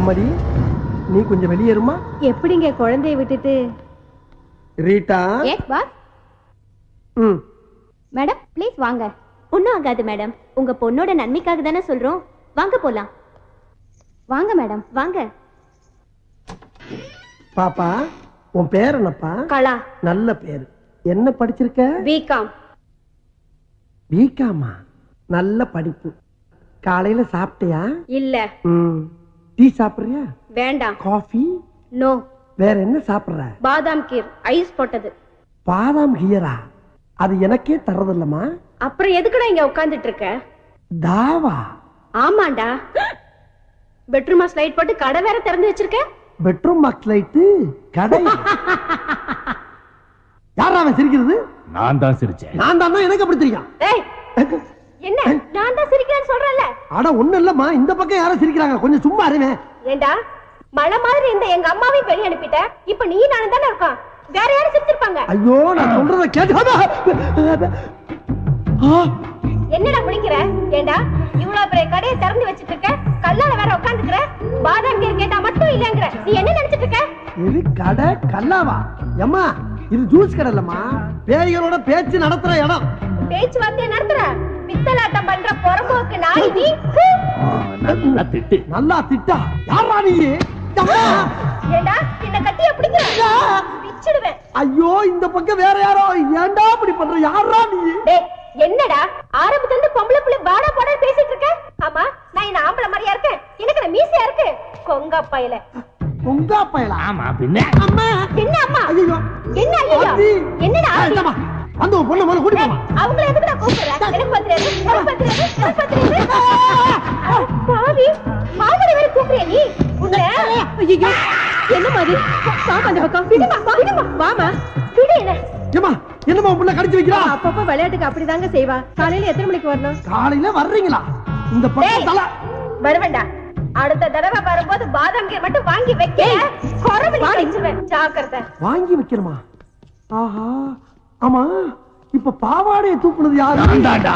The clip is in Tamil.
அம்மாடி நீ கொஞ்சம் வெளியேறுமா? எப்படிங்க குழந்தைய விட்டுட்டு? Rita. Yes boss. Madam please வாங்க. ஒன்றும் ஆகாது மேடம், உங்க பொண்ணோட நன்மைக்காக தானே சொல்றோம். வாங்க போலாம். வாங்க மேடம் வாங்க. பாப்பா உன் பேர் என்னப்பா? கலா. நல்ல பேரு. என்ன படிச்சிருக்க? பிகாம். பிகாமா? நல்ல படிப்பு. காலையில சாப்பிட்டியா? இல்ல. டீ சாப்பிடுறியா? வேண்டாம். காஃபி? நோ. வேற என்ன சாப்பிடுற? பாதாம் கீர் ஐஸ் போட்டது. பாதாம் கீரா? அது எனக்கே தரதில்லமா. அப்புறம் எதுக்குடா இங்க உட்கார்ந்துட்டு இருக்க? தாவா? ஆமாண்டா. பெட்ரூமா ஸ்லைட் போட்டு கடை வேற திறந்து வச்சிருக்க. பெட்ரூம் பாக்ஸ் லைட் கடை? யாரா அவன் சிரிக்கிறது? நான் தான் சிரிச்சேன். நான் தான். எனக்கு அப்படி தெரியும்? ஏய் என்ன நான் தான் சிரிக்கிறேன்னு சொல்றேன்ல. அட ஒண்ணு இல்லம்மா, இந்த பக்கம் யாரும் சிரிக்கிறாங்க, கொஞ்சம் சும்மா இருங்க. ஏண்டா மழை மாதிரி இந்த எங்க அம்மாவையும் வெளிய அனுப்பிட்ட. இப்ப நீ நானும் தானே இருக்கோம், வேற யாரும் சிரிச்சிருப்பாங்க. ஐயோ நான் சொல்றத கேட்டு. என்னடா முடிக்கிற? ஏண்டா இவ்வளவு பெரிய கடையை திறந்து வச்சிட்டு இருக்க, கல்லால வேற உட்கார்ந்துக்கிற, பாதாம் கீர் கேட்டா மட்டும் இல்லங்கற. நீ என்ன நினைச்சிட்டு இருக்க? இது கடை கல்லாவா? அம்மா இது ஜூஸ் கடை இல்லம்மா, பேய்களோட பேச்சு நடத்துற இடம். பேச்சுவார்த்தை நடத்துற பித்தலாட்டம் பண்ற பொறம்போக்கு நாய் நீ. நல்லா திட்டு. நல்லா திட்டா? யாரா நீ? ஏண்டா என்ன கட்டிய பிடிக்கிற? பிச்சிடுவேன். ஐயோ இந்த பக்கம் வேற யாரோ. ஏண்டா இப்படி பண்ற? யாரா நீ? டேய் என்னடா ஆரம்பத்துல இருந்து பொம்பளை புள்ள வாடா போடா பேசிட்டு இருக்க? ஆமா நான் என்ன ஆம்பளை மாதிரியா இருக்கேன்? எனக்கு என்ன மீசையா இருக்கு? கொங்கா பையல. கொங்கா பையல? ஆமா பின்ன. அம்மா என்ன அம்மா? ஐயோ என்ன ஐயோ? என்னடா அம்மா அந்த பொண்ணு மேல கூட்டி போமா. அவங்கள எதுக்குடா கூப்பிடுற? எனக்கு பத்திரது எனக்கு பத்திரது எனக்கு பத்திரது. பாவி மாமடி வேற கூப்பிடுற நீ? உன்னை ஐயோ என்ன மாதிரி பாப்பா அந்த பக்கம் விடுமா விடுமா வாமா விடு. என்ன ஏமா என்னமா புள்ள கடிச்சு வைக்கிறா? அப்பப்ப விளையாட்டுக்கு அப்படிதாங்க செய்வா. காலையில எத்தனை மணிக்கு வரணும்? காலையில வர்றீங்களா? இந்த பக்கம் தல வருவேண்டா. அடுத்த தடவை வரும்போது பாதாம் கீர் மட்டும் வாங்கி வைக்க. கொரமணி வாங்கிடுவேன், ஜாக்கிரதை. வாங்கி வைக்கணுமா? ஆஹா ஆமா இப்ப பாவாடையை தூக்குனது யாரு? நான் தான்டா.